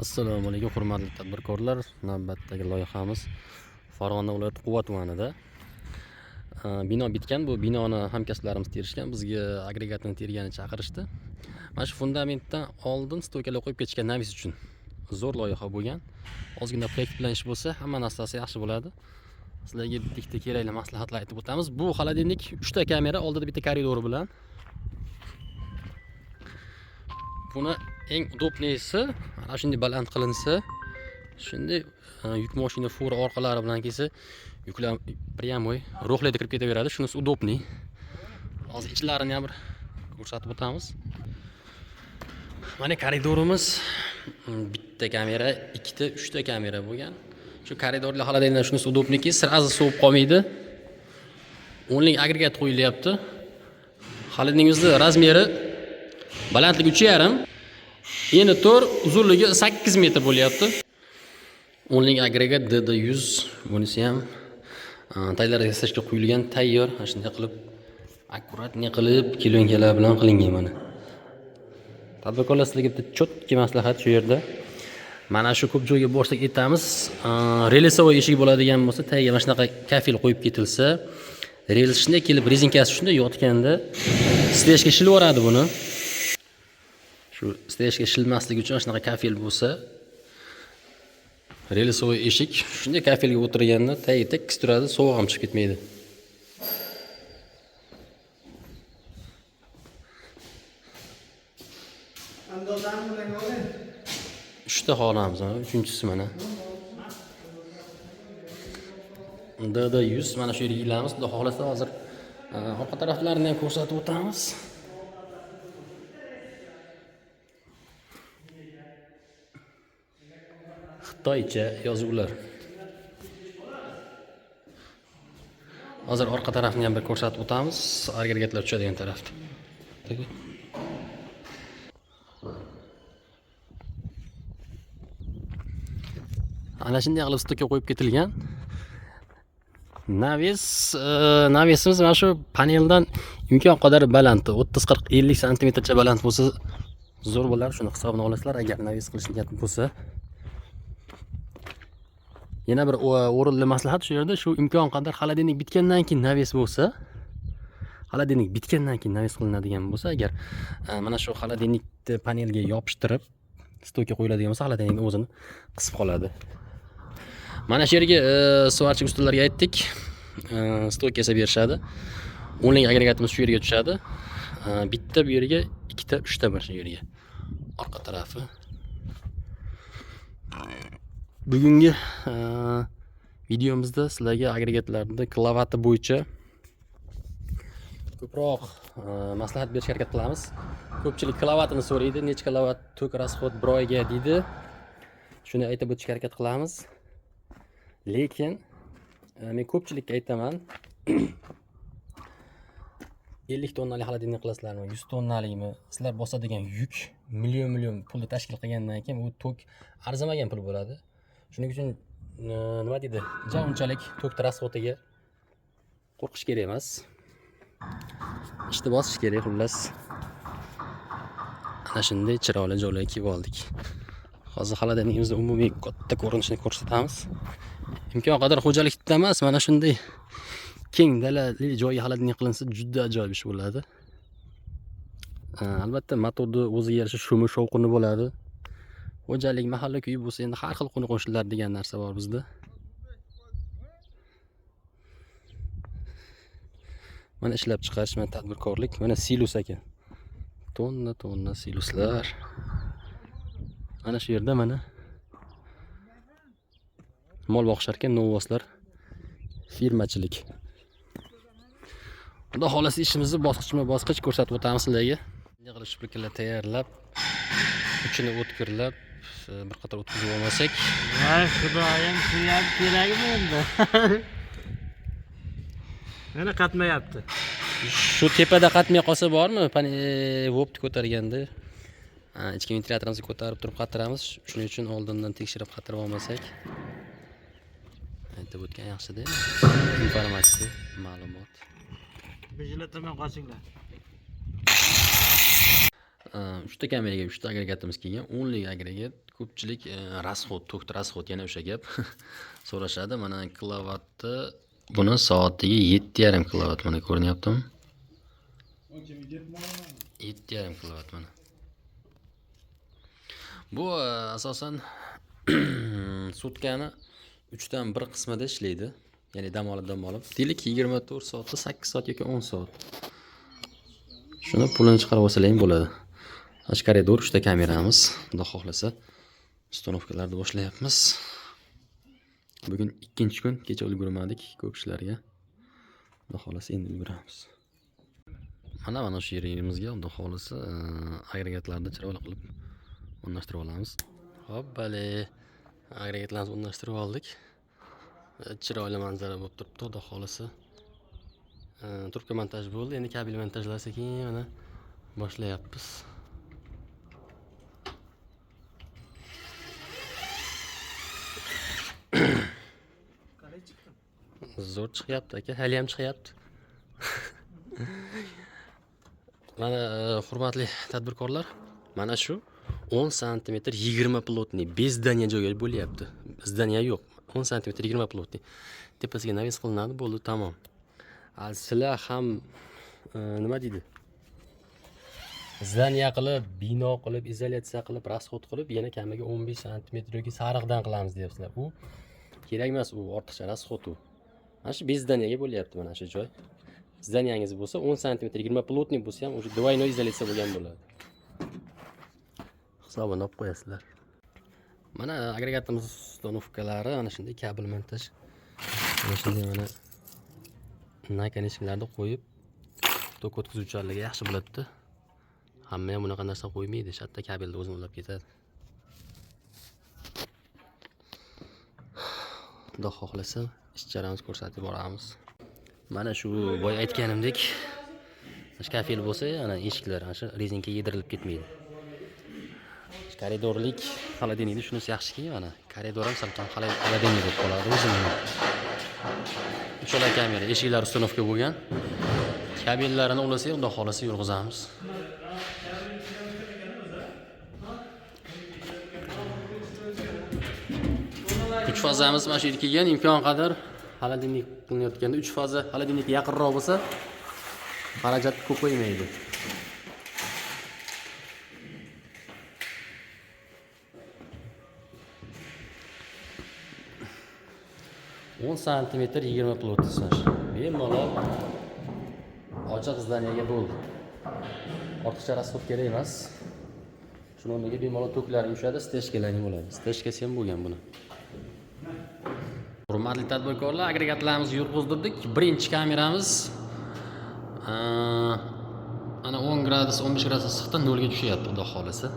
Assalomu alaykum hurmatli tadbirkorlar. Navbatdagi loyihamiz Farg'ona viloyati Quva tumanida. Bino bitgan. Bu binoni hamkasblarimiz terishgan. Bizga agregatni tergani chaqirishdi. Mana shu fundamentdan oldin stoykalar qo'yib ketishgan Navis uchun. Zo'r loyiha bo'lgan. Ozgina proyekt bilan ish bo'lsa, hamma narsasi yaxshi bo'ladi. Sizlarga bitta kerakli maslahatlar aytib o'tamiz. Bu xolodilnik 3 ta kamera, oldida bitta koridori bilan. Buni eng udobnisi ana shunday baland qilinsa, shunday yuk mashina fura orqalari bilan kelsa, yuklar прямой ro'xlayda kirib ketaveradi. Shunisi udobniy. Hozir ichlarini ham bir ko'rsatib o'tamiz. Mana koridorimiz bitta kamera, ikkita, 3 ta kamera bo'lgan. Shu koridorlar xolodilniklar shunisi udobniki, sirazi sovib qolmaydi. O'nlik agregat qo'yilyapti. Xolodilnikimizning razmeri balandligi 3,5, eni 4, uzunligi 8 metr bo'lyapti. O'nlik agregat DD100, bunisi ham tayyorlar yasashga qo'yilgan, tayyor. Mana shunday qilib akkuratni qilib kelonkalar bilan qilingan mana. Tadbirkorlar sizlarga bitta chotki maslahat shu yerda. Mana shu ko'p joyga borsak aytamiz, relsovoy eshik bo'ladigan bo'lsa, tagiga mana shunaqa kafel qo'yib ketilsa, rels shunday kelib rezinkasi shunday yotganda stejga shilib yoradi buni. Shu stejga shilmasligi uchun shunaqa kafel bo'lsa, relsovoy eshik shunday kafelga o'tirganda tagiga tekis turadi, sovuq ham chiqib ketmaydi. Andozani bilan oling. 3 ta xonamiz, 3-inchisi mana. DD100 mana shu yerga ilamiz. Xudo xolasa hozir orqa taraflarini ham ko'rsatib o'tamiz. Xitoycha yozuvlar. Hozir orqa tarafni ham bir ko'rsatib o'tamiz. Agregatlar tushadigan tarafda. Ana shunday qilib stokka qo'yib ketilgan. Navisimiz mana shu paneldan imkon qadar baland, 30, 40, 50 santimetrcha baland bo'lsa zo'r bo'lar. Shuni hisobini olasizlar agar navis qilish niyat bo'lsa. Yana bir o'rinli maslahat shu yerda, shu imkon qadar xolodilnik bitgandan keyin navis bo'lsa, xolodilnik bitgandan keyin navis qilinadigan bo'lsa, agar mana shu xolodilnikni panelga yopishtirib stokka qo'yiladigan bo'lsa, xolodilnikni o'zini qisib qoladi. Mana shu yerga suvarchi ustalarga aytdik. Stok yasab berishadi. O'nlik agregatimiz shu yerga tushadi. Bitta bu yerga, ikkita, 3 ta bor shu yerga. Orqa tarafi. Bugungi videomizda sizlarga agregatlarning klavati bo'yicha ko'proq maslahat berishga harakat qilamiz. Ko'pchilik klavatini so'raydi, necha klavat tok расход bir oyga deydi. Shuni aytib o'tishga harakat qilamiz. Lekin men ko'pchilikka aytaman, 50 tonnalik xolodilnik qilasizlarmi, 100 tonnalikmi, sizlar bosadigan yuk million pulni tashkil qilgandan keyin u tok arzimagan pul bo'ladi. Shuning uchun nima deydi, unchalik tok расходiga qo'rqish kerak emas. Ishni bosish kerak xullas. Ana shunday chiroyli joylarga kelib oldik. Hozir xolodilnikimizning umumiy katta ko'rinishini ko'rsatamiz. Imkon qadar xo'jalikda emas, mana shunday keng dalali joyga xolodilnik qilinsa juda ajoyib ish bo'ladi. Albatta motorni o'ziga yarasha shumi, shovqini bo'ladi. Xo'jalik mahalla kuyi bo'lsa, endi har xil qo'ni-qo'shnilar degan narsa bor bizda. Mana ishlab chiqarish, mana tadbirkorlik, mana silus ekan. Tonna siluslar. Mana shu yerda mana mol boqishar ekan, novvoslar, firmachilik. Xudo xolasa ishimizni bosqichma-bosqich ko'rsatib o'tamiz sizlarga. Bunday qilib shpilkalar tayyorlab, uchini o'tkirlab, bir qator o'tkazib olmasak, Voy xudoyim, shu ham kerakmi endi? Mana qatmayapti. Shu tepada qatmay qolsa bormi? Vobni ko'targanda ichki ventilyatorimizni ko'tarib turib qatiramiz. Shuning uchun oldindan tekshirib qatirib olmasak, aytib o'tgan yaxshi-da. Informatsiya, ma'lumot. Bijla tomon qochinglar. uchta kameraga 3 ta agregatimiz kelgan. 10 lik agregat. Ko'pchilik rasxod, to'kti rasxod yana o'sha gap so'rashadi. Mana kilovatni buni soatiga 7,5 kilovat mana ko'rinyaptimi? 7,5 kilovat mana. Bu asosan sutkani 3 dan 1 qismida ishlaydi. Ya'ni dam olib. Deylik 24 soatda 8 soat yoki 10 soat. Shuni pulini chiqarib olsalar ham bo'ladi. Koridor 3 ta kameramiz. Xudo xohlasa ustanovkalarni boshlayapmiz. Bugun 2-kun, kecha ulgurmadik ko'p ishlarga. Xudo xohlasa endi ulguramiz. Mana shu yerimizga xudo xohlasa agregatlarni chiroyli qilib o'rnashtirib olamiz. Hoppale. Agregatlarni o'rnashtirib oldik. Chiroyli manzara bo'lib turibdi, xudo xohlasa. Trubka montaj bo'ldi. Endi kabel montajlasa keyin mana boshlayapmiz. Zo'r chiqyapti aka, hali ham chiqyapti. Mana hurmatli tadbirkorlar, mana shu 10 sm 20 plotniy bez zdaniya joyga bo'lyapti. Zdaniya yo'q. 10 sm 20 plotniy. Tepasiga naves qilinadi, bo'ldi, tamom. Sizlar ham nima deydi? Zdaniya qilib, bino qilib, izolyatsiya qilib, rasxod qilib, yana kamiga 15 sm yoki sariqdan qilamiz deyapsizlar. U kerak emas, u ortiqcha rasxod u. Mana shu bez zdaniyaga bo'lyapti mana shu joy. Zdaniyangiz bo'lsa 10 sm 20 plotniy bo'lsa ham o'sha двойной izolyatsiya bo'lgan bo'ladi. Hisobini olib qo'yasizlar. Mana agregatimiz ustanovkalari ana shunday kabel montaj. Mana shunday mana nakonechniklarni qo'yib tok o'tkazuvchanligi yaxshi bo'ladi-da. Hamma ham bunaqa narsa qo'ymaydi, shatta kabelni o'zini ulab ketadi. Xudo xohlasa ishlarimizni ko'rsatib boramiz. Mana shu boya aytganimdek, shkafel bo'lsa, ana eshiklar ana shu rezinka yedirilib ketmaydi. Koridorlik xolodilnikda shunisi yaxshiki, mana koridor ham salqin xolodilnik bo'lib qoladi o'zini. Uchala kamera, eshiklar ustanovka bo'lgan. Kabellarini ulasak, xudo xolasa yurg'izamiz. Uch fazamiz mana shu yerga kelgan, imkon qadar xolodilnik qilinayotganda 3 faza xolodilnikka yaqinroq bo'lsa, xarajat ko'paymaydi. o'n sm 20 plotniy. Bemalol ochiq zdaniyaga bo'ldi. Ortiqcha rasxod kerak emas. Shuni o'rniga bemalol to'klar yushadi, stejkalarning bo'ladi. Stejkasi ham bo'lgan buni. Hurmatli tadbirkorlar, agregatlarimizni yurg'izdirdik. Birinchi kameramiz ana 10 gradus, 15 gradus issiqdan 0 ga tushyapti, xudo xolasa.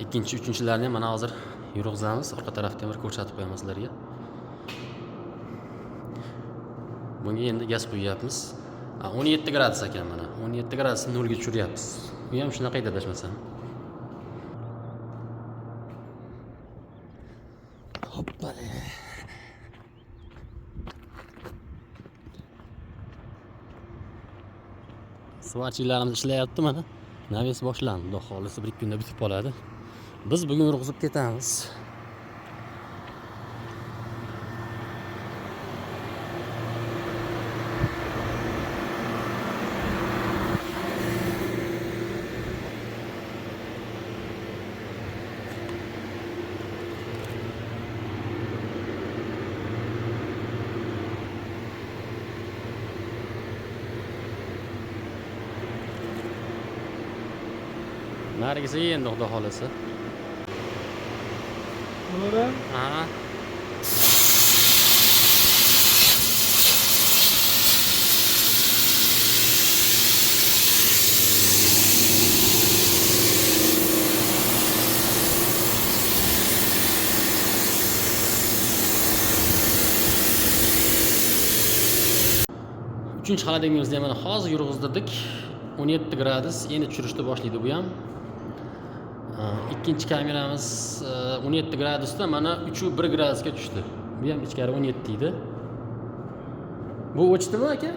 Ikkinchi, uchinchilarni ham mana hozir yurg'izamiz. Orqa tarafda ham bir ko'rsatib qo'yamiz sizlarga. Bunga endi gaz qo'yyapmiz. 17 gradus ekan mana. 17 gradusni 0 ga tushiryapmiz. Bu ham shunaqa edi adashmasam. Hoppale. Svarchilarimiz ishlayapti mana. Naves boshlandi. Xudo xolasa 1-2 kunda bitib qoladi. Biz bugun urg'izib ketamiz. Narigisi endi xudo xolasa. Nima? Ha. Uchinchi xolodilnikimizni ham mana hozir yurg'izdirdik. 17 gradus, endi tushirishni boshlaydi bu ham. Ikkinchi kameramiz 17 gradusda mana 3-1 gradusga tushdi. Bu ham ichkari 17 edi. Bu o'chdimi aka?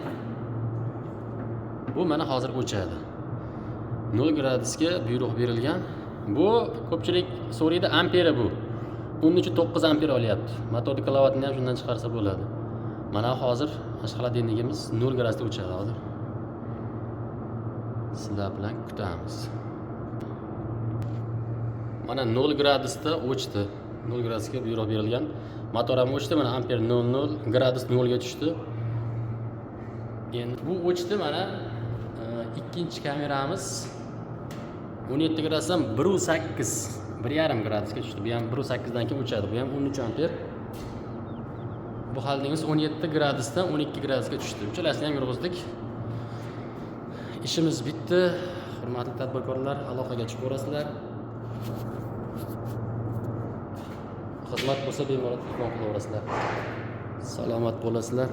Bu mana hozir o'chadi. 0 gradusga buyruq berilgan. Bu ko'pchilik so'raydi, amperi bu. 13.9 amper olyapti. Motor kilovatni ham shundan chiqarsa bo'ladi. Mana hozir mashg'ulotligimiz 0 gradusda o'chadi hozir. Sizlar bilan kutamiz. Mana 0 gradusda o'chdi. 0 gradusga buyruq berilgan. Motor ham o'chdi. Mana amper 00 gradus 0 ga tushdi. Endi bu o'chdi. Mana ikkinchi kameramiz 17 gradusdan 1.8 1.5 gradusga tushdi. Bu ham 1.8 dan keyin o'chadi. Bu ham 13 amper. Bu holdingiz 17 gradusdan 12 gradusga tushdi. Uchalasini ham yurg'izdik. İşimiz bitti. Hurmatli tadbirkorlar, aloqaga chiqib ko'rasizlar. Xizmat bo'lsa bemalol telefon qilaverasizlar. Salomat bo'lasizlar.